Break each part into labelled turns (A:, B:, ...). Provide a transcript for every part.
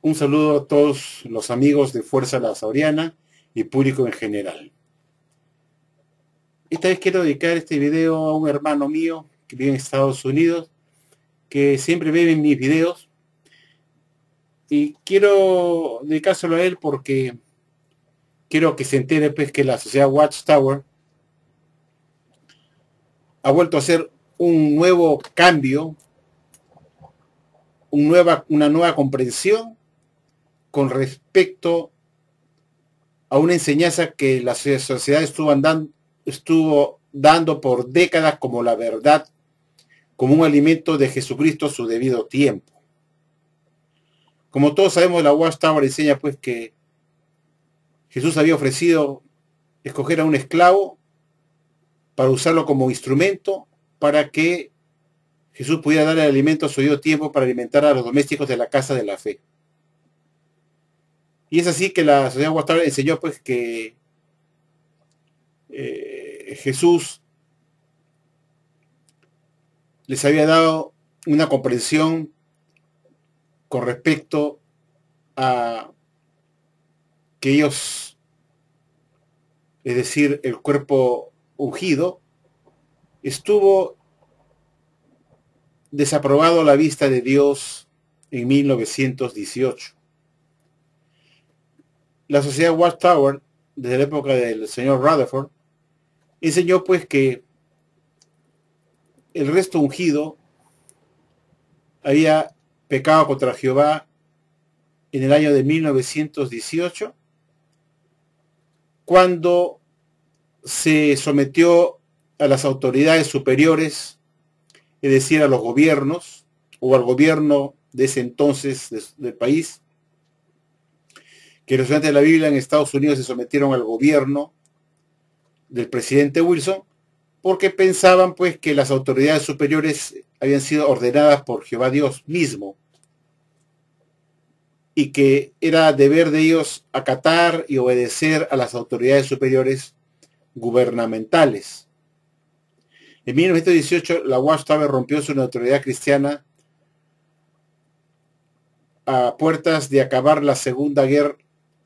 A: Un saludo a todos los amigos de Fuerza La Sauriana y público en general. Esta vez quiero dedicar este video a un hermano mío que vive en Estados Unidos, que siempre ve mis videos, y quiero dedicárselo a él porque quiero que se entere pues que la sociedad Watchtower ha vuelto a hacer un nuevo cambio, una nueva comprensión con respecto a una enseñanza que la sociedad estuvo dando por décadas como la verdad, como un alimento de Jesucristo a su debido tiempo. Como todos sabemos, la Watchtower enseña pues que Jesús había ofrecido escoger a un esclavo para usarlo como instrumento para que Jesús pudiera darle alimento a su debido tiempo para alimentar a los domésticos de la casa de la fe. Y es así que la sociedad Watchtower enseñó pues que Jesús les había dado una comprensión con respecto a que ellos, es decir, el cuerpo ungido, estuvo desaprobado a la vista de Dios en 1918. La sociedad Watchtower, desde la época del señor Rutherford, enseñó pues que el resto ungido había pecado contra Jehová en el año de 1918, cuando se sometió a las autoridades superiores, es decir, a los gobiernos o al gobierno de ese entonces del país, que los estudiantes de la Biblia en Estados Unidos se sometieron al gobierno del presidente Wilson, porque pensaban pues que las autoridades superiores habían sido ordenadas por Jehová Dios mismo y que era deber de ellos acatar y obedecer a las autoridades superiores gubernamentales. En 1918 la Watchtower rompió su neutralidad cristiana a puertas de acabar la Segunda Guerra,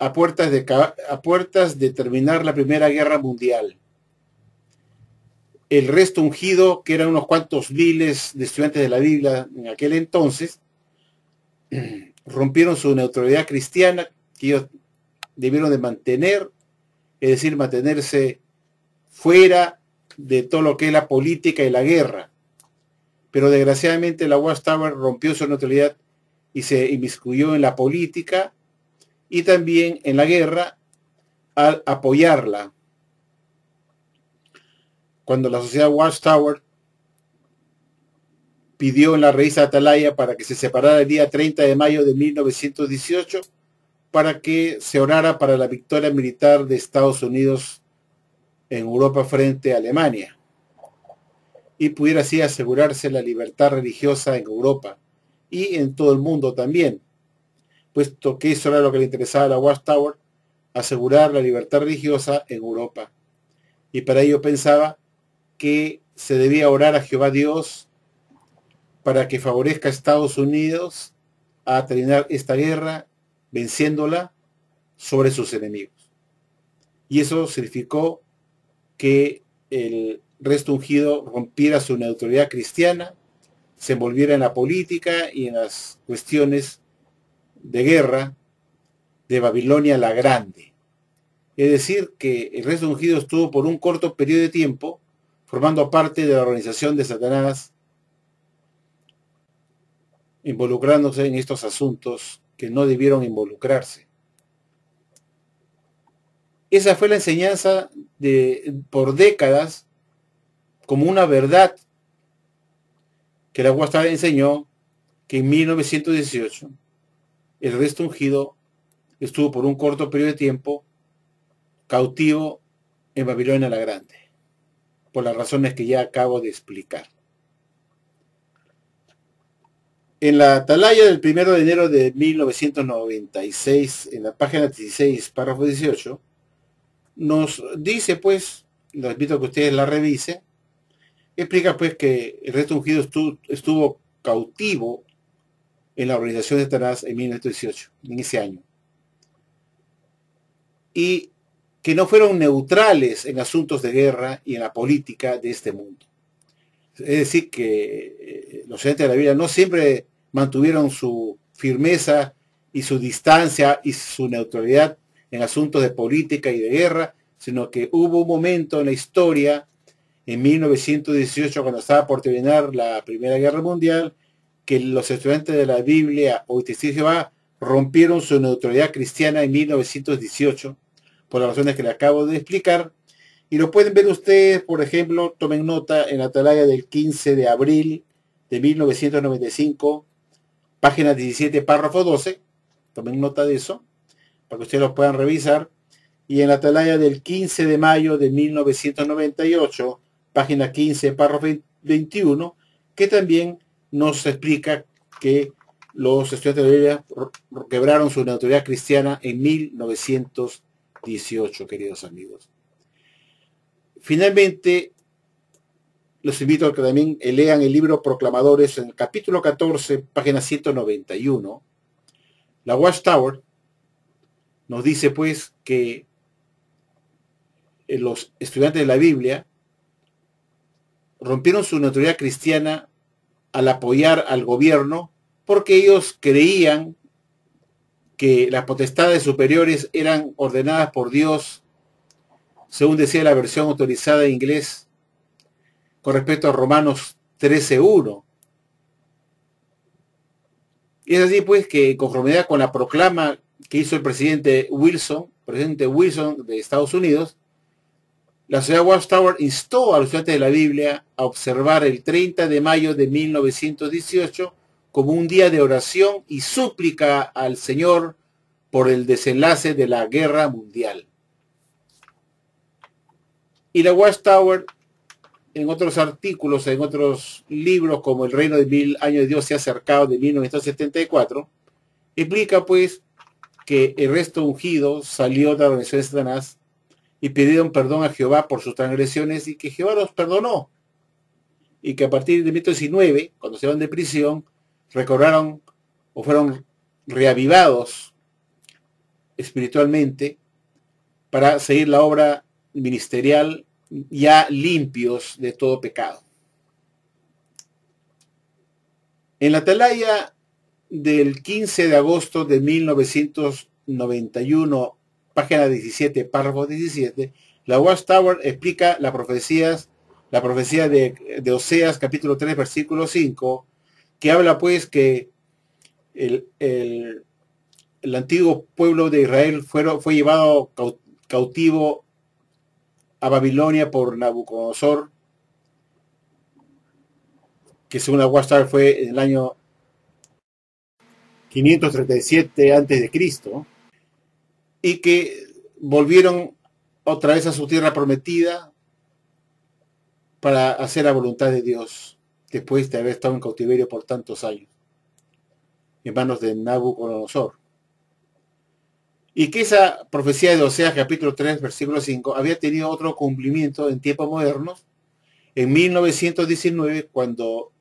A: a puertas de terminar la Primera Guerra Mundial. El resto ungido, que eran unos cuantos miles de estudiantes de la Biblia en aquel entonces, rompieron su neutralidad cristiana que ellos debieron de mantener, es decir, mantenerse fuera de todo lo que es la política y la guerra. Pero desgraciadamente la Watchtower rompió su neutralidad y se inmiscuyó en la política y también en la guerra al apoyarla. Cuando la sociedad Watchtower pidió en la revista Atalaya para que se separara el día 30 de mayo de 1918 para que se orara para la victoria militar de Estados Unidos en Europa frente a Alemania y pudiera así asegurarse la libertad religiosa en Europa y en todo el mundo también, puesto que eso era lo que le interesaba a la Watchtower, asegurar la libertad religiosa en Europa. Y para ello pensaba que se debía orar a Jehová Dios para que favorezca a Estados Unidos a terminar esta guerra, venciéndola sobre sus enemigos. Y eso significó que el resto ungido rompiera su neutralidad cristiana, se envolviera en la política y en las cuestiones de guerra de Babilonia la Grande. Es decir, que el resto ungido estuvo por un corto periodo de tiempo formando parte de la organización de Satanás, involucrándose en estos asuntos que no debieron involucrarse. Esa fue la enseñanza por décadas como una verdad que la Watchtower enseñó, que en 1918 el resto ungido estuvo por un corto periodo de tiempo cautivo en Babilonia la Grande, por las razones que ya acabo de explicar. En la atalaya del 1 de enero de 1996, en la página 16, párrafo 18, nos dice, pues, lo invito a que ustedes la revisen, explica pues que el resto ungido estuvo cautivo en la organización de Satanás en 1918, en ese año. Y que no fueron neutrales en asuntos de guerra y en la política de este mundo. Es decir, que los estudiantes de la Biblia no siempre mantuvieron su firmeza y su distancia y su neutralidad en asuntos de política y de guerra, sino que hubo un momento en la historia, en 1918, cuando estaba por terminar la Primera Guerra Mundial, que los estudiantes de la Biblia o Testigo de Jehová rompieron su neutralidad cristiana en 1918, por las razones que le acabo de explicar. Y lo pueden ver ustedes, por ejemplo, tomen nota en la atalaya del 15 de abril de 1995, página 17, párrafo 12, tomen nota de eso, para que ustedes lo puedan revisar. Y en la atalaya del 15 de mayo de 1998, página 15, párrafo 21, que también nos explica que los estudiantes de la Biblia quebraron su neutralidad cristiana en 1918, queridos amigos. Finalmente, los invito a que también lean el libro Proclamadores en el capítulo 14, página 191. La Watchtower nos dice pues que los estudiantes de la Biblia rompieron su neutralidad cristiana al apoyar al gobierno porque ellos creían que las potestades superiores eran ordenadas por Dios, según decía la versión autorizada en inglés, con respecto a Romanos 13:1. Y es así pues que, en conformidad con la proclama que hizo el presidente Wilson de Estados Unidos, la sociedad Watchtower instó a los estudiantes de la Biblia a observar el 30 de mayo de 1918 como un día de oración y súplica al Señor por el desenlace de la guerra mundial. Y la Watchtower, en otros artículos, en otros libros, como El reino de 1000 años de Dios se ha acercado, de 1974, explica pues que el resto ungido salió de la organización de Satanás y pidieron perdón a Jehová por sus transgresiones y que Jehová los perdonó. Y que a partir de 1919, cuando se van de prisión, recobraron o fueron reavivados espiritualmente para seguir la obra ministerial, ya limpios de todo pecado. En la atalaya del 15 de agosto de 1991, página 17, párrafo 17, la Watchtower explica la profecía de Oseas, capítulo 3, versículo 5, que habla pues que el antiguo pueblo de Israel fue llevado cautivo a Babilonia por Nabucodonosor, que según la Watchtower fue en el año 537 a.C., y que volvieron otra vez a su tierra prometida para hacer la voluntad de Dios, después de haber estado en cautiverio por tantos años, en manos de Nabucodonosor. Y que esa profecía de Oseas, capítulo 3, versículo 5, había tenido otro cumplimiento en tiempos modernos, en 1919, cuando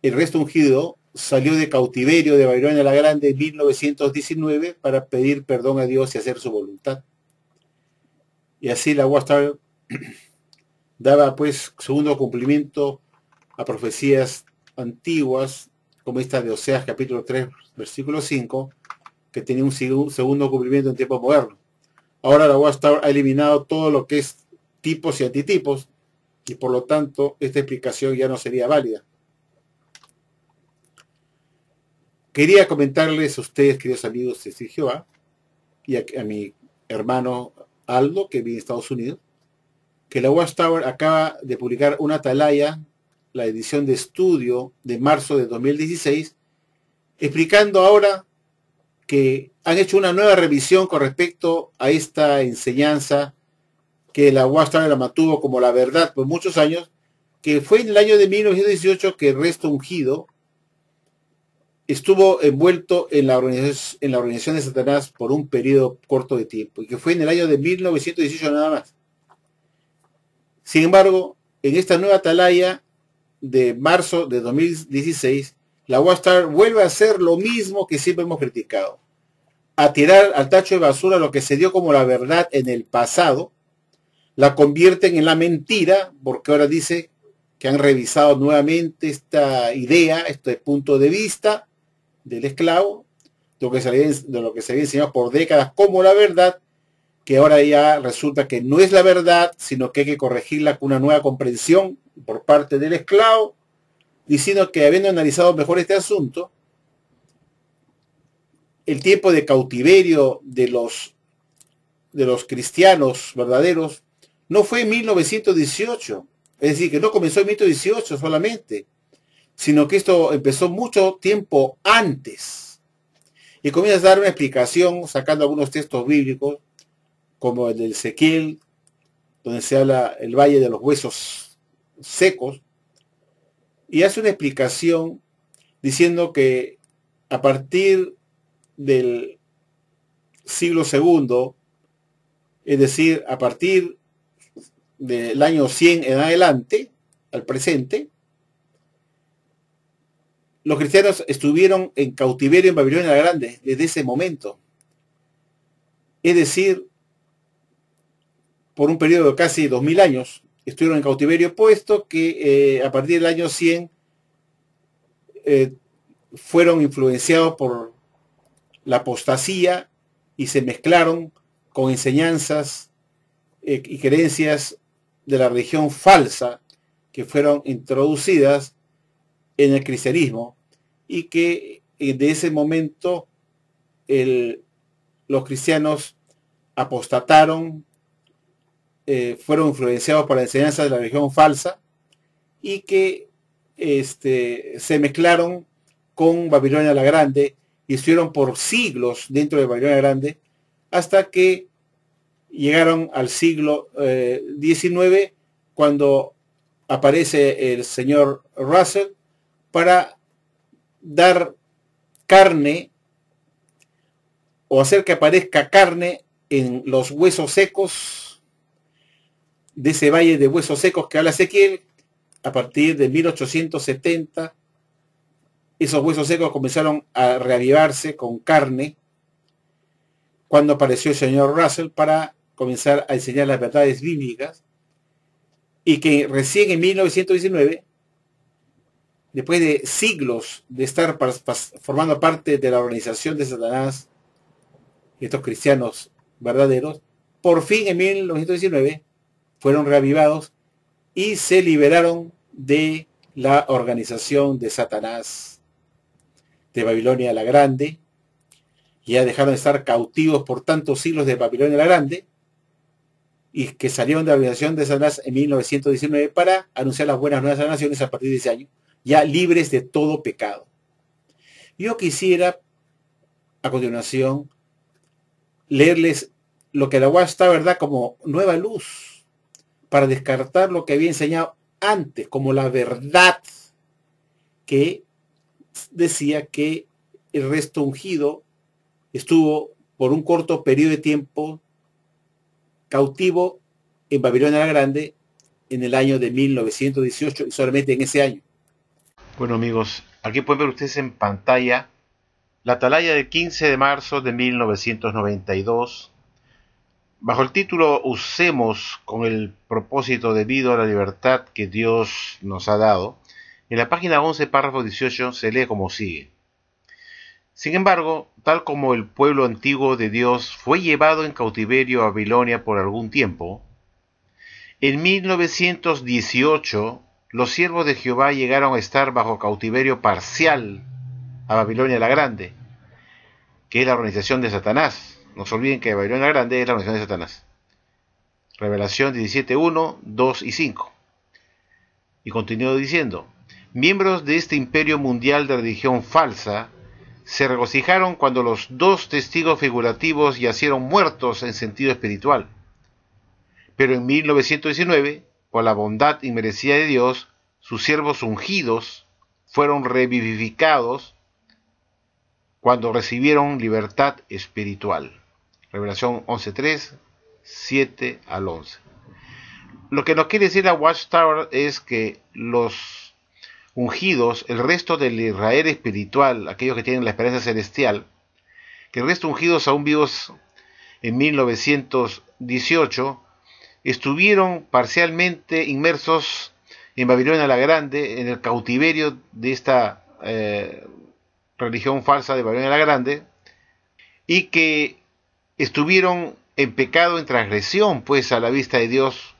A: el resto ungido salió de cautiverio de Babilonia la Grande en 1919 para pedir perdón a Dios y hacer su voluntad. Y así la Watchtower daba pues segundo cumplimiento a profecías antiguas, como esta de Oseas capítulo 3, versículo 5, que tenía un segundo cumplimiento en tiempos modernos. Ahora la Watchtower ha eliminado todo lo que es tipos y antitipos, y por lo tanto esta explicación ya no sería válida. Quería comentarles a ustedes, queridos amigos de Jehová, y a mi hermano Aldo, que vive en Estados Unidos, que la Watchtower acaba de publicar una atalaya, la edición de estudio de marzo de 2016, explicando ahora que han hecho una nueva revisión con respecto a esta enseñanza que la Watchtower la mantuvo como la verdad por muchos años, que fue en el año de 1918 que el resto ungido estuvo envuelto en la organización de Satanás por un periodo corto de tiempo, y que fue en el año de 1918 nada más. Sin embargo, en esta nueva atalaya de marzo de 2016, la Watchtower vuelve a hacer lo mismo que siempre hemos criticado, a tirar al tacho de basura lo que se dio como la verdad en el pasado, la convierten en la mentira, porque ahora dice que han revisado nuevamente esta idea, este punto de vista del esclavo, de lo que se había enseñado por décadas como la verdad, que ahora ya resulta que no es la verdad, sino que hay que corregirla con una nueva comprensión por parte del esclavo, diciendo que habiendo analizado mejor este asunto, el tiempo de cautiverio de los cristianos verdaderos no fue en 1918, es decir, que no comenzó en 1918 solamente, sino que esto empezó mucho tiempo antes. Y comienza a dar una explicación sacando algunos textos bíblicos, como el de Ezequiel, donde se habla el valle de los huesos secos, y hace una explicación diciendo que a partir del siglo segundo, es decir, a partir del año 100 en adelante, al presente, los cristianos estuvieron en cautiverio en Babilonia la Grande desde ese momento. Es decir, por un periodo de casi 2000 años estuvieron en cautiverio, puesto que a partir del año 100 fueron influenciados por la apostasía y se mezclaron con enseñanzas y creencias de la religión falsa que fueron introducidas en el cristianismo, y que de ese momento los cristianos apostataron, fueron influenciados por la enseñanza de la religión falsa, y que se mezclaron con Babilonia la Grande y estuvieron por siglos dentro de Babilonia la Grande, hasta que llegaron al siglo XIX, cuando aparece el señor Russell para dar carne, o hacer que aparezca carne en los huesos secos de ese valle de huesos secos que habla Ezequiel. A partir de 1870, esos huesos secos comenzaron a reavivarse con carne, cuando apareció el señor Russell para comenzar a enseñar las verdades bíblicas, y que recién en 1919, después de siglos de estar formando parte de la organización de Satanás, estos cristianos verdaderos, por fin en 1919 fueron reavivados y se liberaron de la organización de Satanás, de Babilonia la Grande. Ya dejaron de estar cautivos por tantos siglos de Babilonia la Grande, y que salieron de la organización de Satanás en 1919 para anunciar las buenas nuevas a las naciones a partir de ese año, ya libres de todo pecado. Yo quisiera a continuación leerles lo que la Watchtower da como nueva luz, para descartar lo que había enseñado antes como la verdad, que decía que el resto ungido estuvo por un corto periodo de tiempo cautivo en Babilonia la Grande en el año de 1918, y solamente en ese año.
B: Bueno amigos, aquí pueden ver ustedes en pantalla la atalaya del 15 de marzo de 1992, bajo el título Usemos con el propósito debido a la libertad que Dios nos ha dado. En la página 11, párrafo 18, se lee como sigue: sin embargo, tal como el pueblo antiguo de Dios fue llevado en cautiverio a Babilonia por algún tiempo, en 1918 los siervos de Jehová llegaron a estar bajo cautiverio parcial a Babilonia la Grande, que es la organización de Satanás. No se olviden que Babilonia la Grande es la organización de Satanás. Revelación 17:1, 2 y 5. Y continúo diciendo: miembros de este imperio mundial de religión falsa se regocijaron cuando los dos testigos figurativos yacieron muertos en sentido espiritual. Pero en 1919, por la bondad inmerecida de Dios, sus siervos ungidos fueron revivificados cuando recibieron libertad espiritual. Revelación 11:3, 7 al 11. Lo que nos quiere decir la Watchtower es que los ungidos, el resto del Israel espiritual, aquellos que tienen la esperanza celestial, que el resto ungidos aún vivos en 1918, estuvieron parcialmente inmersos en Babilonia la Grande, en el cautiverio de esta religión falsa de Babilonia la Grande, y que estuvieron en pecado, en transgresión, pues, a la vista de Dios,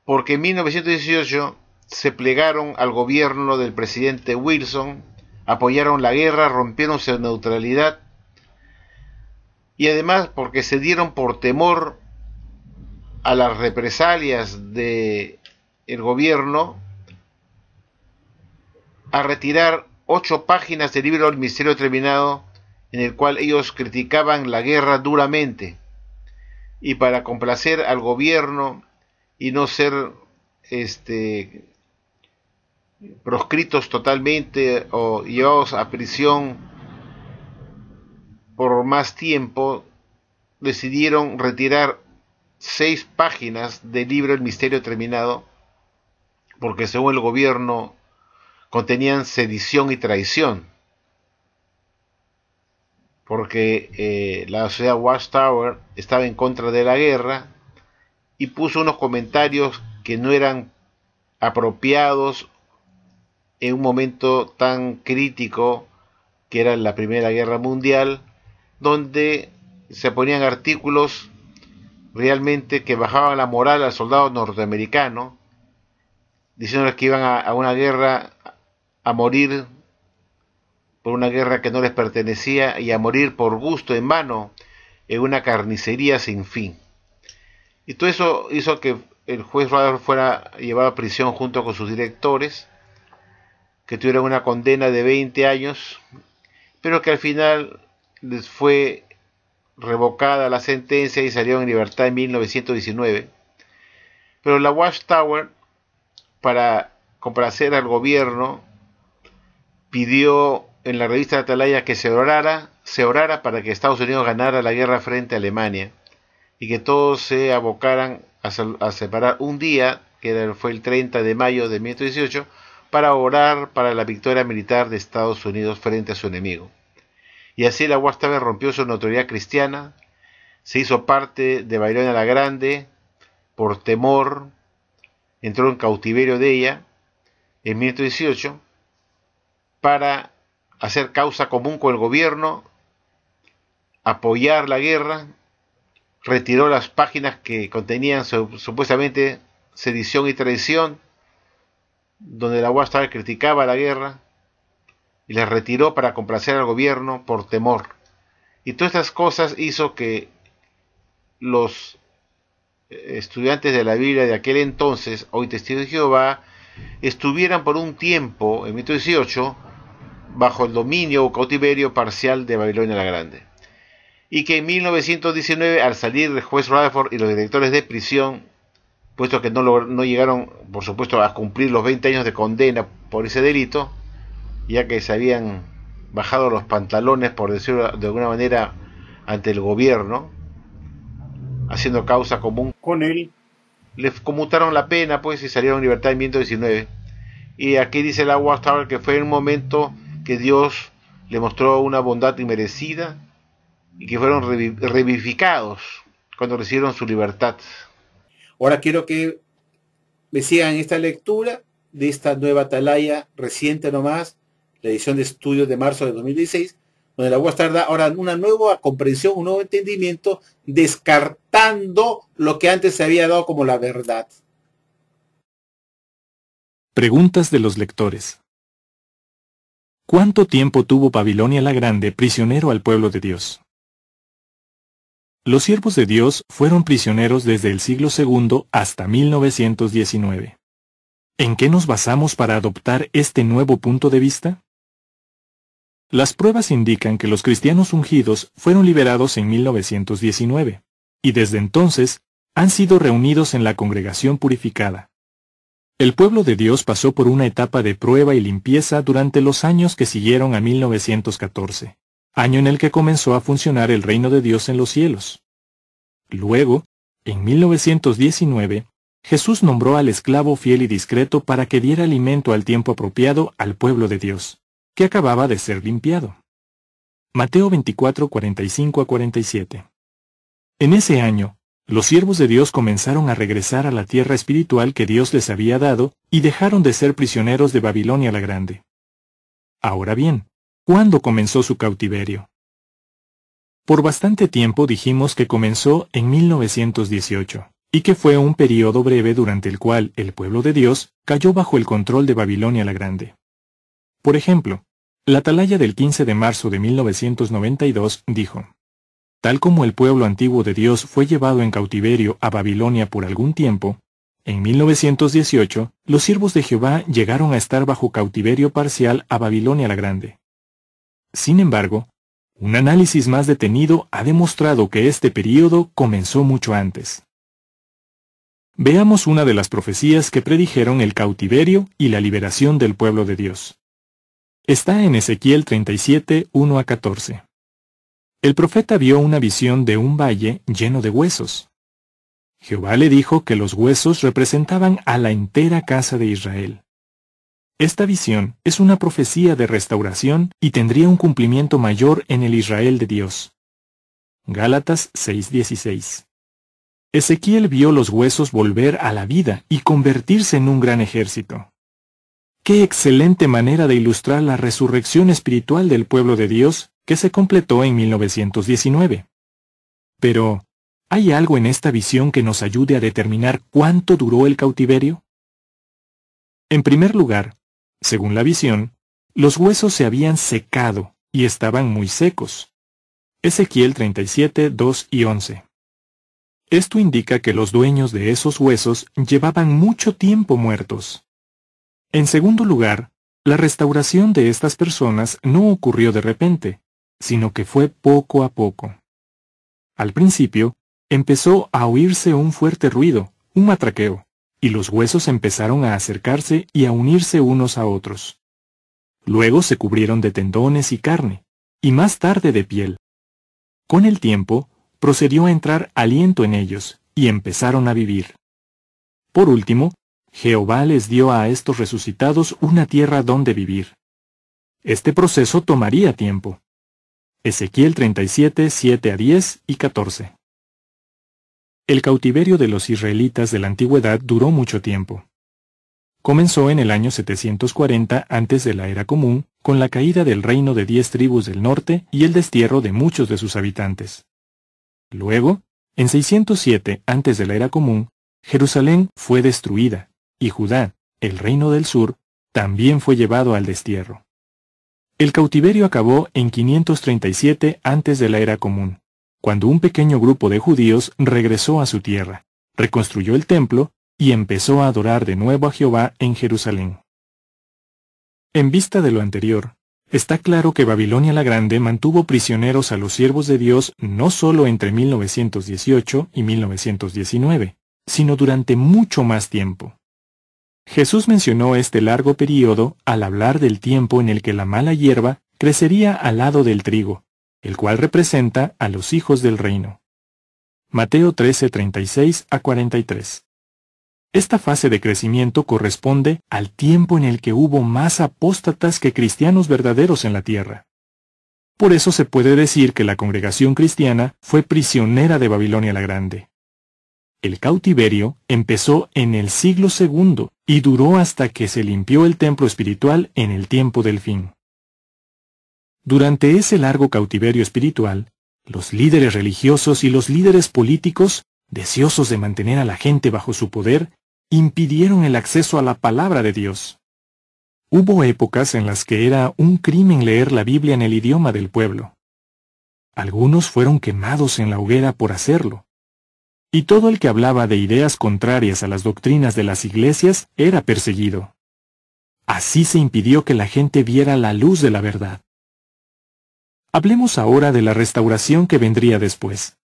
B: porque en 1918 se plegaron al gobierno del presidente Wilson, apoyaron la guerra, rompieron su neutralidad, y además porque se dieron por temor a las represalias del gobierno a retirar 8 páginas del libro El Misterio Terminado, en el cual ellos criticaban la guerra duramente, y para complacer al gobierno y no ser proscritos totalmente o llevados a prisión por más tiempo, decidieron retirar 6 páginas del libro El Misterio Terminado, porque según el gobierno contenían sedición y traición, porque la sociedad Watchtower estaba en contra de la guerra y puso unos comentarios que no eran apropiados en un momento tan crítico que era la Primera Guerra Mundial, donde se ponían artículos realmente que bajaban la moral al soldado norteamericano, diciéndoles que iban a una guerra a morir por una guerra que no les pertenecía y a morir por gusto en vano en una carnicería sin fin. Y todo eso hizo que el juez Rutherford fuera llevado a prisión junto con sus directores, que tuvieron una condena de 20 años, pero que al final les fue revocada la sentencia y salieron en libertad en 1919. Pero la Watchtower, para complacer al gobierno, pidió en la revista Atalaya que se orara para que Estados Unidos ganara la guerra frente a Alemania y que todos se abocaran a separar un día, que fue el 30 de mayo de 1918, para orar para la victoria militar de Estados Unidos frente a su enemigo. Y así la Watchtower rompió su notoriedad cristiana, se hizo parte de Babilonia la Grande, por temor, entró en cautiverio de ella en 1918, para hacer causa común con el gobierno, apoyar la guerra, retiró las páginas que contenían supuestamente sedición y traición, donde la Watchtower criticaba la guerra, y las retiró para complacer al gobierno por temor. Y todas estas cosas hizo que los estudiantes de la Biblia de aquel entonces, hoy testigos de Jehová, estuvieran por un tiempo, en 1918, bajo el dominio o cautiverio parcial de Babilonia la Grande. Y que en 1919, al salir el juez Rutherford y los directores de prisión, puesto que no llegaron, por supuesto, a cumplir los 20 años de condena por ese delito, ya que se habían bajado los pantalones, por decirlo de alguna manera, ante el gobierno, haciendo causa común con él, les conmutaron la pena, pues, y salieron en libertad en 1919. Y aquí dice la Watchtower que fue un momento que Dios le mostró una bondad inmerecida y que fueron revivificados cuando recibieron su libertad.
A: Ahora quiero que me sigan esta lectura de esta nueva Atalaya reciente nomás, la edición de estudios de marzo de 2016, donde la Watchtower da ahora una nueva comprensión, un nuevo entendimiento, descartando lo que antes se había dado como la verdad.
C: Preguntas de los lectores. ¿Cuánto tiempo tuvo Babilonia la Grande prisionero al pueblo de Dios? Los siervos de Dios fueron prisioneros desde el siglo II hasta 1919. ¿En qué nos basamos para adoptar este nuevo punto de vista? Las pruebas indican que los cristianos ungidos fueron liberados en 1919, y desde entonces han sido reunidos en la congregación purificada. El pueblo de Dios pasó por una etapa de prueba y limpieza durante los años que siguieron a 1914, año en el que comenzó a funcionar el reino de Dios en los cielos. Luego, en 1919, Jesús nombró al esclavo fiel y discreto para que diera alimento al tiempo apropiado al pueblo de Dios, que acababa de ser limpiado. Mateo 24, 45 a 47. En ese año, los siervos de Dios comenzaron a regresar a la tierra espiritual que Dios les había dado y dejaron de ser prisioneros de Babilonia la Grande. Ahora bien, ¿cuándo comenzó su cautiverio? Por bastante tiempo dijimos que comenzó en 1918, y que fue un período breve durante el cual el pueblo de Dios cayó bajo el control de Babilonia la Grande. Por ejemplo, la atalaya del 15 de marzo de 1992 dijo: tal como el pueblo antiguo de Dios fue llevado en cautiverio a Babilonia por algún tiempo, en 1918 los siervos de Jehová llegaron a estar bajo cautiverio parcial a Babilonia la Grande. Sin embargo, un análisis más detenido ha demostrado que este período comenzó mucho antes. Veamos una de las profecías que predijeron el cautiverio y la liberación del pueblo de Dios. Está en Ezequiel 37, 1 a 14. El profeta vio una visión de un valle lleno de huesos. Jehová le dijo que los huesos representaban a la entera casa de Israel. Esta visión es una profecía de restauración y tendría un cumplimiento mayor en el Israel de Dios. Gálatas 6:16. Ezequiel vio los huesos volver a la vida y convertirse en un gran ejército. ¡Qué excelente manera de ilustrar la resurrección espiritual del pueblo de Dios que se completó en 1919! Pero, ¿hay algo en esta visión que nos ayude a determinar cuánto duró el cautiverio? En primer lugar, según la visión, los huesos se habían secado y estaban muy secos. Ezequiel 37, 2 y 11. Esto indica que los dueños de esos huesos llevaban mucho tiempo muertos. En segundo lugar, la restauración de estas personas no ocurrió de repente, sino que fue poco a poco. Al principio, empezó a oírse un fuerte ruido, un matraqueo, y los huesos empezaron a acercarse y a unirse unos a otros. Luego se cubrieron de tendones y carne, y más tarde de piel. Con el tiempo, procedió a entrar aliento en ellos, y empezaron a vivir. Por último, Jehová les dio a estos resucitados una tierra donde vivir. Este proceso tomaría tiempo. Ezequiel 37, 7 a 10 y 14. El cautiverio de los israelitas de la antigüedad duró mucho tiempo. Comenzó en el año 740 antes de la era común, con la caída del reino de 10 tribus del norte y el destierro de muchos de sus habitantes. Luego, en 607 antes de la era común, Jerusalén fue destruida, y Judá, el reino del sur, también fue llevado al destierro. El cautiverio acabó en 537 antes de la era común, cuando un pequeño grupo de judíos regresó a su tierra, reconstruyó el templo y empezó a adorar de nuevo a Jehová en Jerusalén. En vista de lo anterior, está claro que Babilonia la Grande mantuvo prisioneros a los siervos de Dios no solo entre 1918 y 1919, sino durante mucho más tiempo. Jesús mencionó este largo período al hablar del tiempo en el que la mala hierba crecería al lado del trigo, el cual representa a los hijos del reino. Mateo 13, 36 a 43. Esta fase de crecimiento corresponde al tiempo en el que hubo más apóstatas que cristianos verdaderos en la tierra. Por eso se puede decir que la congregación cristiana fue prisionera de Babilonia la Grande. El cautiverio empezó en el siglo II y duró hasta que se limpió el templo espiritual en el tiempo del fin. Durante ese largo cautiverio espiritual, los líderes religiosos y los líderes políticos, deseosos de mantener a la gente bajo su poder, impidieron el acceso a la palabra de Dios. Hubo épocas en las que era un crimen leer la Biblia en el idioma del pueblo. Algunos fueron quemados en la hoguera por hacerlo. Y todo el que hablaba de ideas contrarias a las doctrinas de las iglesias era perseguido. Así se impidió que la gente viera la luz de la verdad. Hablemos ahora de la restauración que vendría después.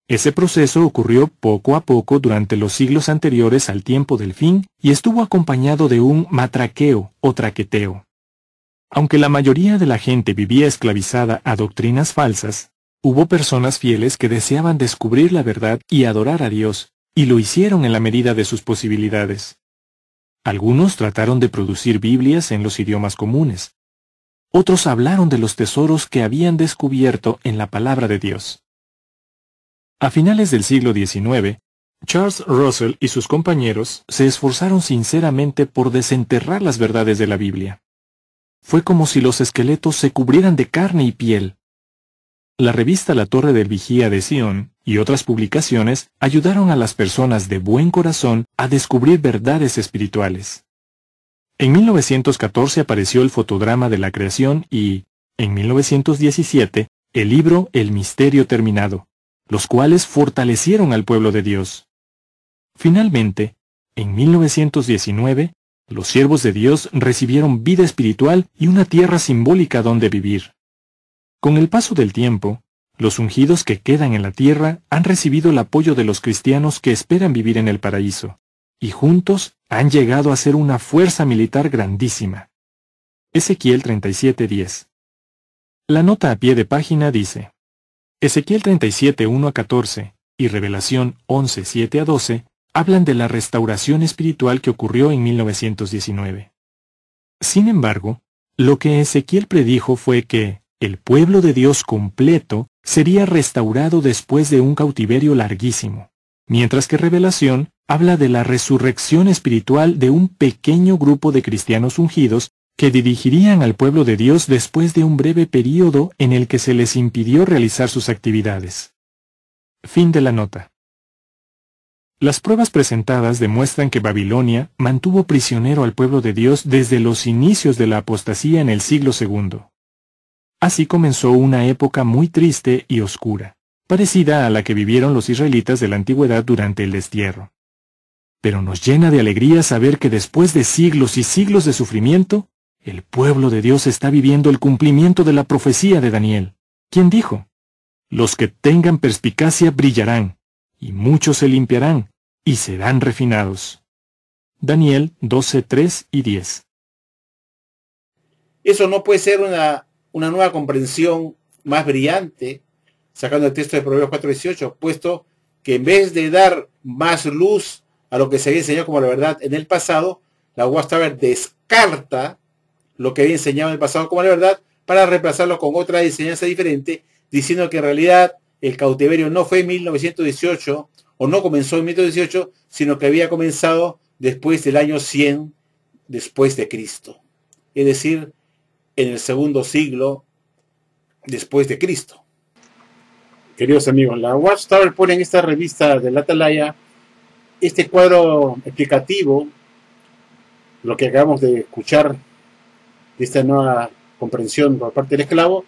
C: Ese proceso ocurrió poco a poco durante los siglos anteriores al tiempo del fin y estuvo acompañado de un matraqueo o traqueteo. Aunque la mayoría de la gente vivía esclavizada a doctrinas falsas, hubo personas fieles que deseaban descubrir la verdad y adorar a Dios, y lo hicieron en la medida de sus posibilidades. Algunos trataron de producir Biblias en los idiomas comunes. Otros hablaron de los tesoros que habían descubierto en la palabra de Dios. A finales del siglo XIX, Charles Russell y sus compañeros se esforzaron sinceramente por desenterrar las verdades de la Biblia. Fue como si los esqueletos se cubrieran de carne y piel. La revista La Torre del Vigía de Sion y otras publicaciones ayudaron a las personas de buen corazón a descubrir verdades espirituales. En 1914 apareció el fotodrama de la creación y, en 1917, el libro El Misterio Terminado, los cuales fortalecieron al pueblo de Dios. Finalmente, en 1919, los siervos de Dios recibieron vida espiritual y una tierra simbólica donde vivir. Con el paso del tiempo, los ungidos que quedan en la tierra han recibido el apoyo de los cristianos que esperan vivir en el paraíso, y juntos han llegado a ser una fuerza militar grandísima. Ezequiel 37:10. La nota a pie de página dice: Ezequiel 37, 1-14 y Revelación 11, 7-12 hablan de la restauración espiritual que ocurrió en 1919. Sin embargo, lo que Ezequiel predijo fue que el pueblo de Dios completo sería restaurado después de un cautiverio larguísimo, mientras que Revelación habla de la resurrección espiritual de un pequeño grupo de cristianos ungidos que dirigirían al pueblo de Dios después de un breve período en el que se les impidió realizar sus actividades. Fin de la nota. Las pruebas presentadas demuestran que Babilonia mantuvo prisionero al pueblo de Dios desde los inicios de la apostasía en el siglo II. Así comenzó una época muy triste y oscura, parecida a la que vivieron los israelitas de la antigüedad durante el destierro. Pero nos llena de alegría saber que después de siglos y siglos de sufrimiento, el pueblo de Dios está viviendo el cumplimiento de la profecía de Daniel, quien dijo: Los que tengan perspicacia brillarán, y muchos se limpiarán, y serán refinados. Daniel 12, 3 y 10.
A: Eso no puede ser una nueva comprensión más brillante, sacando el texto de Proverbios 4:18, puesto que en vez de dar más luz a lo que se había enseñado como la verdad en el pasado, la Watchtower descarta lo que había enseñado en el pasado como la verdad para reemplazarlo con otra enseñanza diferente, diciendo que en realidad el cautiverio no fue en 1918 o no comenzó en 1918, sino que había comenzado después del año 100 después de Cristo. Es decir, en el segundo siglo después de Cristo. Queridos amigos, la Watchtower pone en esta revista de la Atalaya este cuadro explicativo, lo que acabamos de escuchar de esta nueva comprensión por parte del esclavo.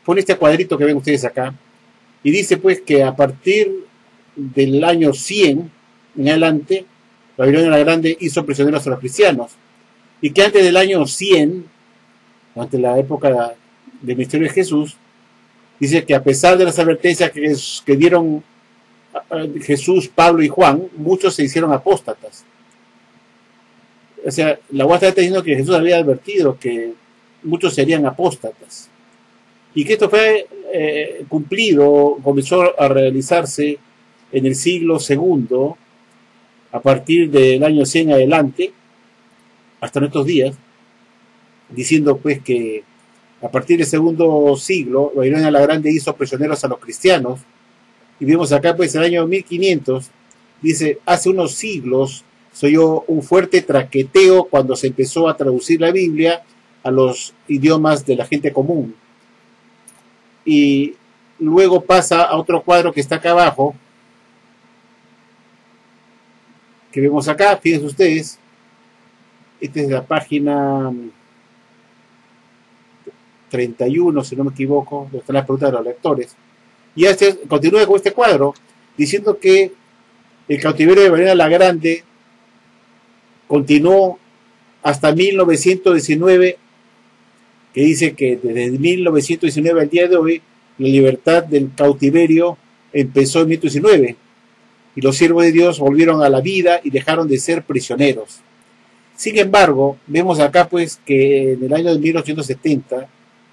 A: Pone este cuadrito que ven ustedes acá y dice pues que a partir del año 100 en adelante, Babilonia la Grande hizo prisioneros a los cristianos, y que antes del año 100, ante la época del ministerio de Jesús, dice que a pesar de las advertencias que dieron Jesús, Pablo y Juan, muchos se hicieron apóstatas. O sea, la Watchtower está diciendo que Jesús había advertido que muchos serían apóstatas, y que esto fue cumplido, comenzó a realizarse en el siglo II, a partir del año 100 adelante, hasta nuestros días, diciendo pues que a partir del segundo siglo, Babilonia la Grande hizo prisioneros a los cristianos, y vemos acá pues el año 1500, dice: hace unos siglos se oyó un fuerte traqueteo cuando se empezó a traducir la Biblia a los idiomas de la gente común. Y luego pasa a otro cuadro que está acá abajo, que vemos acá, fíjense ustedes, esta es la página 31, si no me equivoco, donde están las preguntas de los lectores. Y continúa con este cuadro, diciendo que el cautiverio de Babilonia la Grande continuó hasta 1919, que dice que desde 1919 al día de hoy, la libertad del cautiverio empezó en 1919, y los siervos de Dios volvieron a la vida y dejaron de ser prisioneros. Sin embargo, vemos acá pues que en el año de 1870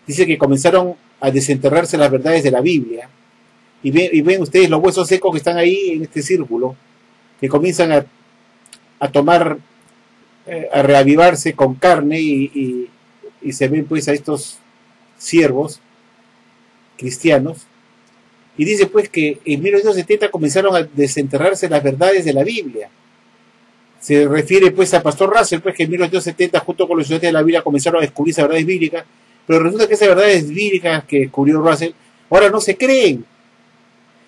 A: dice que comenzaron a desenterrarse las verdades de la Biblia, y ven ustedes los huesos secos que están ahí en este círculo, que comienzan a tomar, a reavivarse con carne y se ven pues a estos siervos cristianos, y dice pues que en 1970 comenzaron a desenterrarse las verdades de la Biblia. Se refiere pues a Pastor Russell, pues que en 1970 junto con los estudiantes de la Biblia comenzaron a descubrir esas verdades bíblicas, pero resulta que esas verdades bíblicas que descubrió Russell ahora no se creen.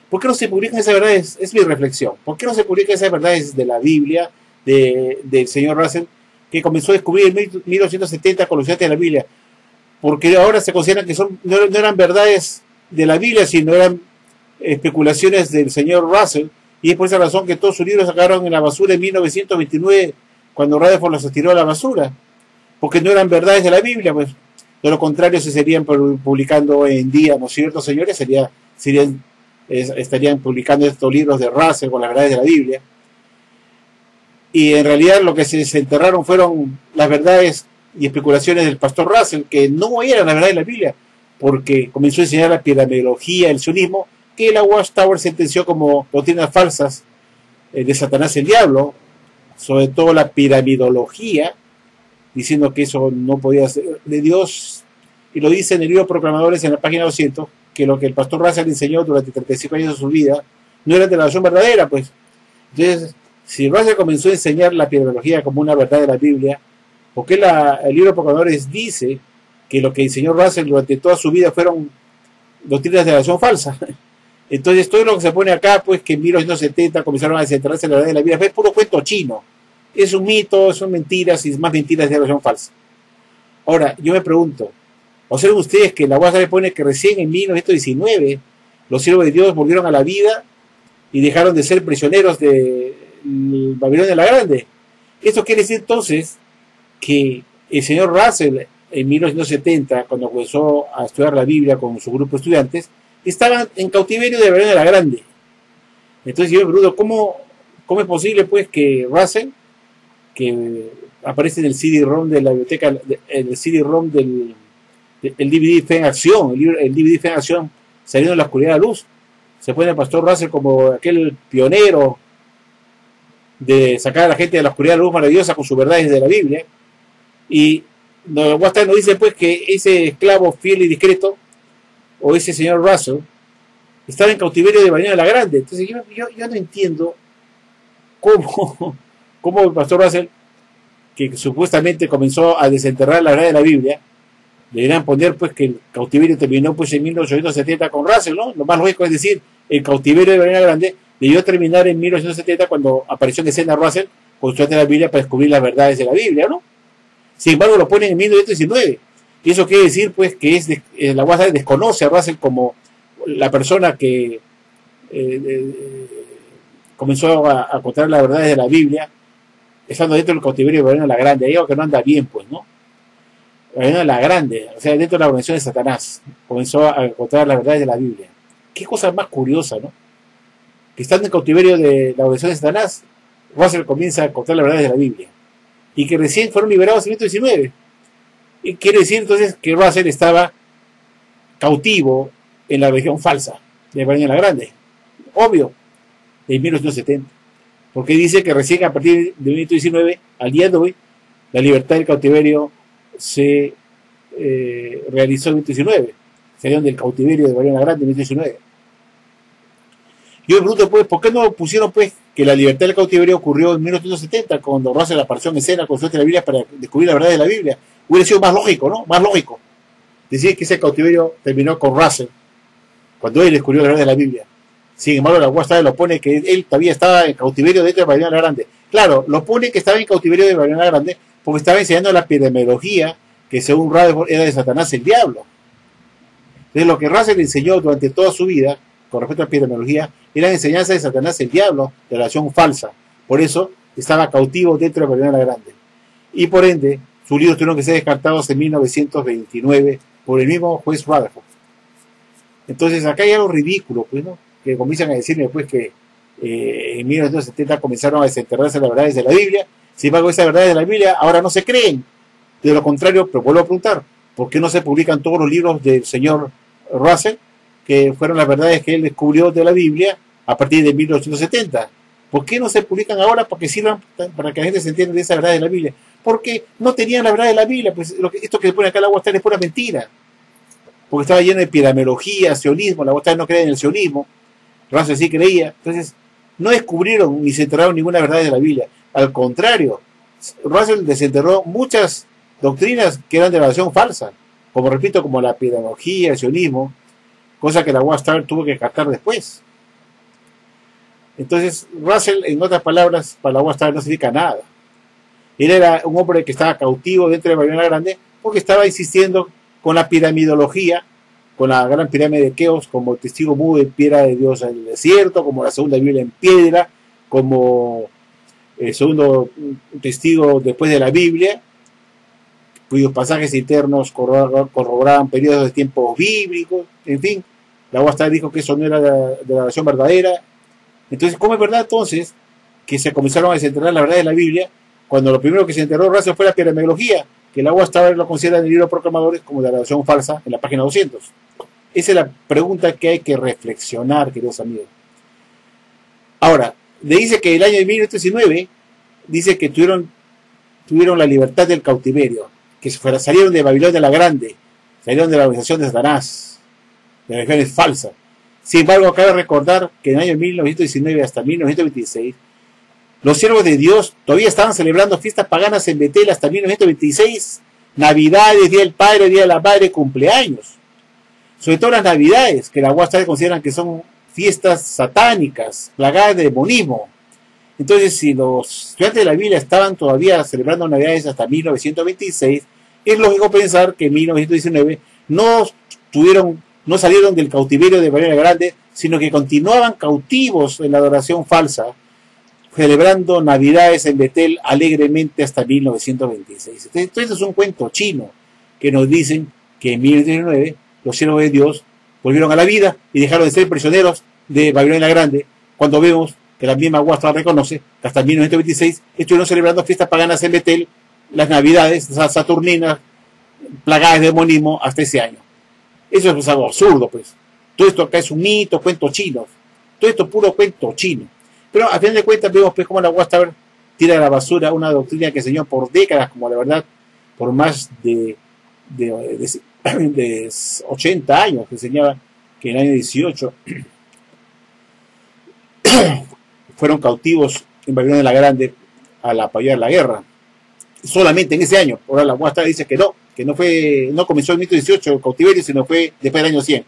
A: ¿Por qué no se publican esas verdades? Es mi reflexión. ¿Por qué no se publican esas verdades de la Biblia del señor Russell, que comenzó a descubrir en 1970 con los estudiantes de la Biblia? Porque ahora se consideran que no eran verdades de la Biblia, sino eran especulaciones del señor Russell, y es por esa razón que todos sus libros sacaron en la basura en 1929, cuando Rutherford los tiró a la basura, porque no eran verdades de la Biblia, pues de lo contrario se serían publicando hoy en día, ¿no es cierto, señores? Estarían publicando estos libros de Russell con las verdades de la Biblia, y en realidad lo que se desenterraron fueron las verdades y especulaciones del pastor Russell, que no eran la verdad de la Biblia, porque comenzó a enseñar la piramidología, el sionismo, que la Watchtower sentenció como doctrinas falsas de Satanás el diablo, sobre todo la piramidología, diciendo que eso no podía ser de Dios, y lo dice en el libro Proclamadores en la página 200, que lo que el pastor Russell enseñó durante 35 años de su vida no era de la razón verdadera, pues. Entonces, si Russell comenzó a enseñar la piramidología como una verdad de la Biblia, ¿por qué el libro Proclamadores dice que lo que enseñó Russell durante toda su vida fueron doctrinas de la razón falsa? Entonces todo lo que se pone acá, pues que en 1970 comenzaron a desenterrarse la verdad de la Biblia, es puro cuento chino, es un mito, son mentiras y más mentiras de la razón falsa. Ahora, yo me pregunto, ¿observan ustedes que la UASA le pone que recién en 1919 los siervos de Dios volvieron a la vida y dejaron de ser prisioneros de Babilonia la Grande? Esto quiere decir entonces que el señor Russell en 1970, cuando comenzó a estudiar la Biblia con su grupo de estudiantes, estaban en cautiverio de Babilonia la Grande. Entonces yo me pregunto, ¿cómo es posible pues que Russell, que aparece en el CD-ROM de la biblioteca, en el CD-ROM del DVD Fe en Acción, el DVD Fe en Acción, saliendo de la oscuridad a la luz, se pone el pastor Russell como aquel pionero de sacar a la gente de la oscuridad a la luz maravillosa con sus verdades de la Biblia, y nos dice pues que ese esclavo fiel y discreto, o ese señor Russell, estaba en cautiverio de Babilonia la Grande? Entonces yo no entiendo cómo el pastor Russell, que supuestamente comenzó a desenterrar la verdad de la Biblia, deberían poner pues que el cautiverio terminó pues en 1870 con Russell, ¿no? Lo más lógico es decir, el cautiverio de Babilonia la Grande debió terminar en 1870 cuando apareció en escena Russell con su de la Biblia para descubrir las verdades de la Biblia, ¿no? Sin embargo lo ponen en 1919. Y eso quiere decir pues que la UASA desconoce a Russell como la persona que comenzó a contar las verdades de la Biblia estando dentro del cautiverio de Babilonia la Grande. Hay algo que no anda bien, pues, ¿no? Babilonia la Grande, o sea, dentro de la organización de Satanás, comenzó a contar las verdades de la Biblia. Qué cosa más curiosa, ¿no? Que estando en cautiverio de la organización de Satanás, Russell comienza a contar las verdades de la Biblia. Y que recién fueron liberados en 1919. Y quiere decir entonces que Russell estaba cautivo en la religión falsa de Babilonia la Grande. Obvio, de 1970. Porque dice que recién a partir de 1919 al día de hoy, la libertad del cautiverio se realizó en 1919. Salieron del cautiverio de Babilonia la Grande en 1919. Yo me pregunto, pues, ¿por qué no pusieron, pues, que la libertad del cautiverio ocurrió en 1970, cuando Russell apareció en escena con su de la Biblia para descubrir la verdad de la Biblia? Hubiera sido más lógico, ¿no? Más lógico. Decir que ese cautiverio terminó con Russell, cuando él descubrió la verdad de la Biblia. Sin embargo, la UASA lo pone que él todavía estaba en cautiverio dentro de Babilonia la Grande. Claro, lo pone que estaba en cautiverio de Babilonia la Grande porque estaba enseñando la epidemiología que según Rutherford era de Satanás el diablo. Entonces lo que Russell enseñó durante toda su vida, con respecto a la epidemiología, era enseñanza de Satanás el diablo, de la relación falsa. Por eso estaba cautivo dentro de Babilonia la Grande. Y por ende, sus libros tuvieron que ser descartados en 1929 por el mismo juez Rutherford. Entonces acá hay algo ridículo, pues, ¿no? Que comienzan a decirme pues que en 1970 comenzaron a desenterrarse las verdades de la Biblia. Sin embargo, esas verdades de la Biblia ahora no se creen. De lo contrario, pero vuelvo a preguntar, ¿por qué no se publican todos los libros del señor Russell, que fueron las verdades que él descubrió de la Biblia a partir de 1870? ¿Por qué no se publican ahora? Porque sirvan para que la gente se entienda de esa verdad de la Biblia. Porque no tenían la verdad de la Biblia, pues esto que se pone acá en la Watchtower es pura mentira. Porque estaba lleno de piramología, sionismo, la Watchtower no creía en el sionismo, Russell sí creía. Entonces, no descubrieron ni se enteraron ninguna verdad de la Biblia. Al contrario, Russell desenterró muchas doctrinas que eran de relación falsa, como repito, como la piramología, el sionismo, cosa que la Watchtower tuvo que captar después. Entonces, Russell, en otras palabras, para la Watchtower no significa nada. Él era un hombre que estaba cautivo dentro de Babilonia la Grande porque estaba insistiendo con la piramidología, con la gran pirámide de Keops como testigo mudo de piedra de Dios en el desierto, como la segunda Biblia en piedra, como el segundo testigo después de la Biblia, cuyos pasajes internos corroboraban periodos de tiempos bíblicos, en fin. La Watchtower dijo que eso no era de la versión verdadera. Entonces, ¿cómo es verdad entonces que se comenzaron a desenterrar la verdad de la Biblia cuando lo primero que se enterró Russell fue la piramidología, que la Watchtower lo considera en el libro de Proclamadores como de la versión falsa en la página 200? Esa es la pregunta que hay que reflexionar, queridos amigos. Ahora, le dice que el año de 1919 dice que tuvieron la libertad del cautiverio, que salieron de Babilonia la Grande, salieron de la organización de Satanás, de las religiones falsas. Sin embargo, cabe recordar que en el año 1919 hasta 1926, los siervos de Dios todavía estaban celebrando fiestas paganas en Betel hasta 1926, Navidades, Día del Padre, Día de la Madre, cumpleaños. Sobre todo las Navidades, que la Watchtower consideran que son fiestas satánicas, plagadas de demonismo. Entonces, si los estudiantes de la Biblia estaban todavía celebrando Navidades hasta 1926, es lógico pensar que en 1919 no salieron del cautiverio de Babilonia Grande, sino que continuaban cautivos en la adoración falsa, celebrando Navidades en Betel alegremente hasta 1926. Entonces es un cuento chino que nos dicen que en 1919 los siervos de Dios volvieron a la vida y dejaron de ser prisioneros de Babilonia la Grande, cuando vemos que la misma Watchtower reconoce que hasta 1926 estuvieron celebrando fiestas paganas en Betel, las Navidades saturninas, plagadas de demonismo hasta ese año. Eso es algo absurdo, pues. Todo esto acá es un mito, cuento chino. Todo esto es puro cuento chino. Pero a fin de cuentas vemos pues cómo la Watchtower tira a la basura una doctrina que enseñó por décadas, como la verdad, por más de 80 años, que enseñaba que en el año 18 fueron cautivos en Babilonia la Grande al apoyar la guerra. Solamente en ese año. Ahora la Watchtower dice que no comenzó en 1918 el cautiverio, sino fue después del año 100.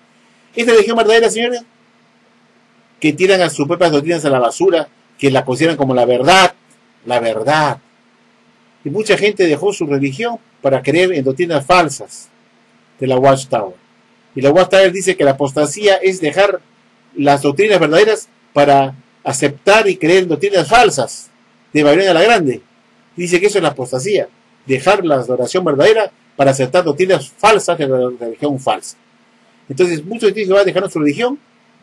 A: Esta religión verdadera, señores, que tiran a sus propias doctrinas a la basura, que la consideran como la verdad. Y mucha gente dejó su religión para creer en doctrinas falsas de la Watchtower. Y la Watchtower dice que la apostasía es dejar las doctrinas verdaderas para aceptar y creer en doctrinas falsas de Babilonia la Grande. Dice que eso es la apostasía, dejar la adoración verdadera para aceptar doctrinas falsas de la religión falsa. Entonces muchos de ellos dejaron su religión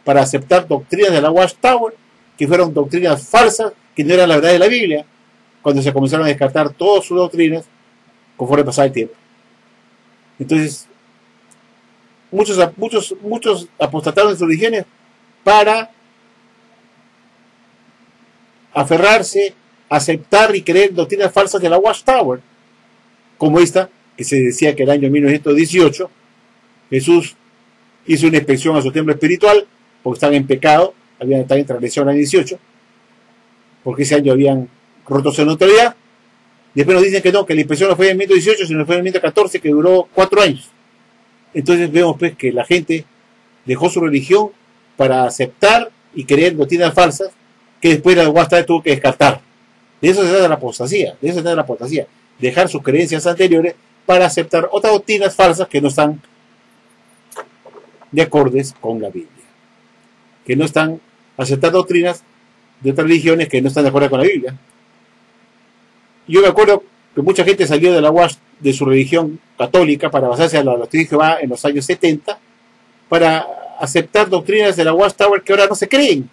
A: para aceptar doctrinas de la Watchtower, que fueron doctrinas falsas, que no eran la verdad de la Biblia, cuando se comenzaron a descartar todas sus doctrinas conforme pasaba el tiempo. Entonces, muchos apostataron de sus religiones para aferrarse, aceptar y creer doctrinas falsas de la Watchtower, como esta, que se decía que el año 1918 Jesús hizo una inspección a su templo espiritual, porque estaban en pecado, habían estado en transgresión el año 18, porque ese año habían roto su neutralidad. Después nos dicen que no, que la inspección no fue en 1918, sino fue en 1914, que duró 4 años. Entonces vemos pues que la gente dejó su religión para aceptar y creer doctrinas falsas, que después la Watchtower tuvo que descartar. De eso se trata la apostasía, dejar sus creencias anteriores para aceptar otras doctrinas falsas que no están de acordes con la Biblia, que no están aceptando doctrinas de otras religiones que no están de acuerdo con la Biblia. Yo me acuerdo que mucha gente salió de su religión católica para basarse en la doctrina de Jehová en los años 70 para aceptar doctrinas de la Watchtower que ahora no se creen.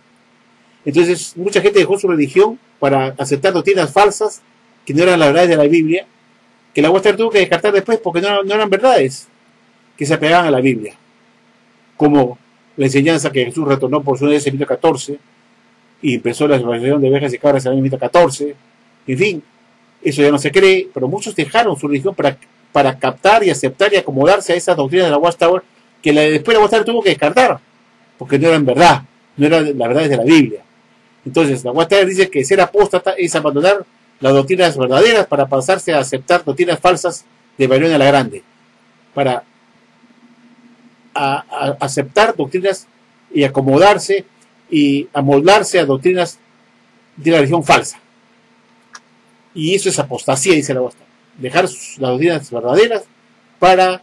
A: Entonces mucha gente dejó su religión para aceptar doctrinas falsas que no eran las verdades de la Biblia, que la Watchtower tuvo que descartar después porque no eran verdades que se apegaban a la Biblia, como la enseñanza que Jesús retornó por su vez en 1914 y empezó la religión de ovejas y cabras en el año 1914. En fin, eso ya no se cree, pero muchos dejaron su religión para captar y aceptar y acomodarse a esas doctrinas de la Watchtower, que después la Watchtower tuvo que descartar, porque no eran verdad, no eran las verdades de la Biblia. Entonces, la Watchtower dice que ser apóstata es abandonar las doctrinas verdaderas para pasarse a aceptar doctrinas falsas de Babilonia la Grande, para aceptar doctrinas y acomodarse y amoldarse a doctrinas de la religión falsa. Y eso es apostasía, dice la Watchtower. Dejar las doctrinas verdaderas para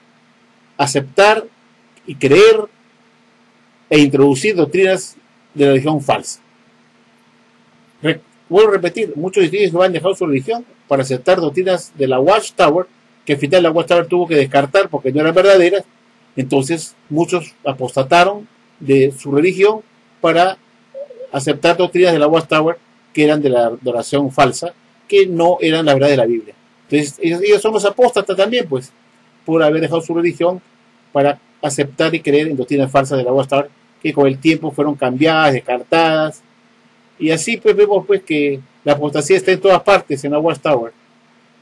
A: aceptar y creer e introducir doctrinas de la religión falsa. Vuelvo a repetir, muchos de ellos no han dejado su religión para aceptar doctrinas de la Watchtower, que al final la Watchtower tuvo que descartar porque no eran verdaderas. Entonces muchos apostataron de su religión para aceptar doctrinas de la Watchtower que eran de la adoración falsa, que no eran la verdad de la Biblia. Entonces ellos son los apóstatas también, pues, por haber dejado su religión para aceptar y creer en doctrinas falsas de la Watchtower, que con el tiempo fueron cambiadas, descartadas. Y así pues vemos pues que la apostasía está en todas partes en la Watchtower,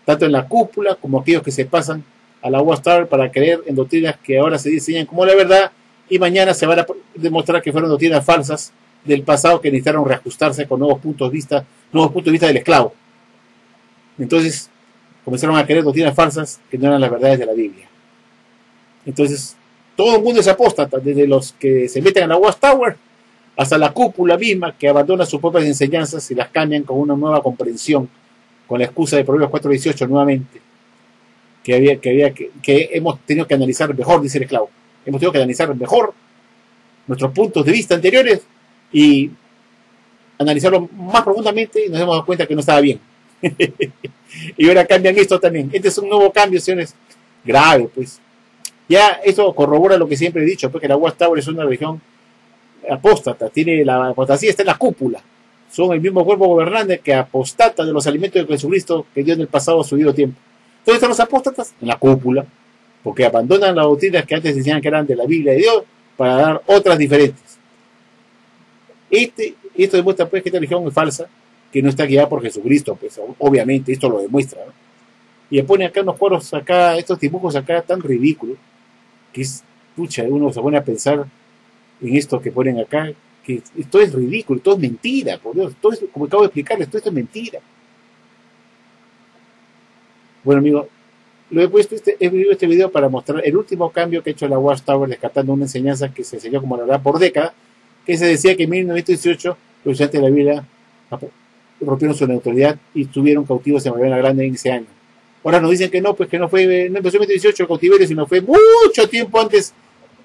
A: tanto en la cúpula como aquellos que se pasan a la Watchtower para creer en doctrinas que ahora se diseñan como la verdad y mañana se van a demostrar que fueron doctrinas falsas del pasado que necesitaron reajustarse con nuevos puntos de vista del esclavo. Entonces comenzaron a creer doctrinas falsas que no eran las verdades de la Biblia. Entonces todo el mundo es apóstata, desde los que se meten en la Watchtower hasta la cúpula misma, que abandona sus propias enseñanzas y las cambian con una nueva comprensión, con la excusa de Proverbios 4:18 nuevamente, que hemos tenido que analizar mejor, dice el esclavo. Hemos tenido que analizar mejor nuestros puntos de vista anteriores y analizarlo más profundamente, y nos hemos dado cuenta que no estaba bien. Y ahora cambian esto también. Este es un nuevo cambio, señores, grave, pues. Ya esto corrobora lo que siempre he dicho, porque la Watchtower es una religión apóstata, la apostasía está en la cúpula, son el mismo cuerpo gobernante que apostata de los alimentos de Jesucristo que dio en el pasado a su debido tiempo. ¿Dónde están los apóstatas? En la cúpula, porque abandonan las doctrinas que antes decían que eran de la Biblia de Dios para dar otras diferentes. Esto demuestra pues que esta religión es falsa, que no está guiada por Jesucristo, pues obviamente esto lo demuestra, ¿no? Y le pone acá unos cuadros acá, estos dibujos acá tan ridículos, que es, pucha, uno se pone a pensar en esto que ponen acá, que esto es ridículo, todo es mentira, por Dios, todo es, como acabo de explicarles, todo esto es mentira. Bueno, amigo, lo he puesto he visto este video para mostrar el último cambio que ha hecho la Watchtower, descartando una enseñanza que se enseñó como la verdad por décadas, que se decía que en 1918 los estudiantes de la Biblia rompieron su neutralidad y estuvieron cautivos en Babilonia la Grande en ese año. Ahora nos dicen que no, pues que no empezó en 1918 el cautiverio, sino fue mucho tiempo antes,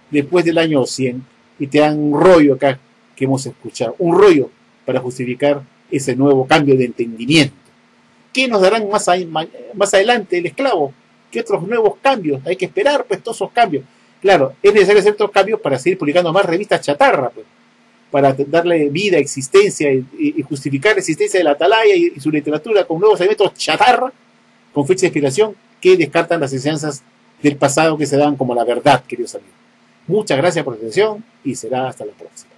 A: después del año 100. Y te dan un rollo acá que hemos escuchado, un rollo para justificar ese nuevo cambio de entendimiento. ¿Qué nos darán más adelante el esclavo? ¿Qué otros nuevos cambios? Hay que esperar pues todos esos cambios. Claro, es necesario hacer estos cambios para seguir publicando más revistas chatarra, pues, para darle vida, existencia y justificar la existencia de la atalaya y su literatura con nuevos elementos chatarra, con fecha de expiración, que descartan las enseñanzas del pasado que se dan como la verdad, queridos amigos. Muchas gracias por su atención y será hasta la próxima.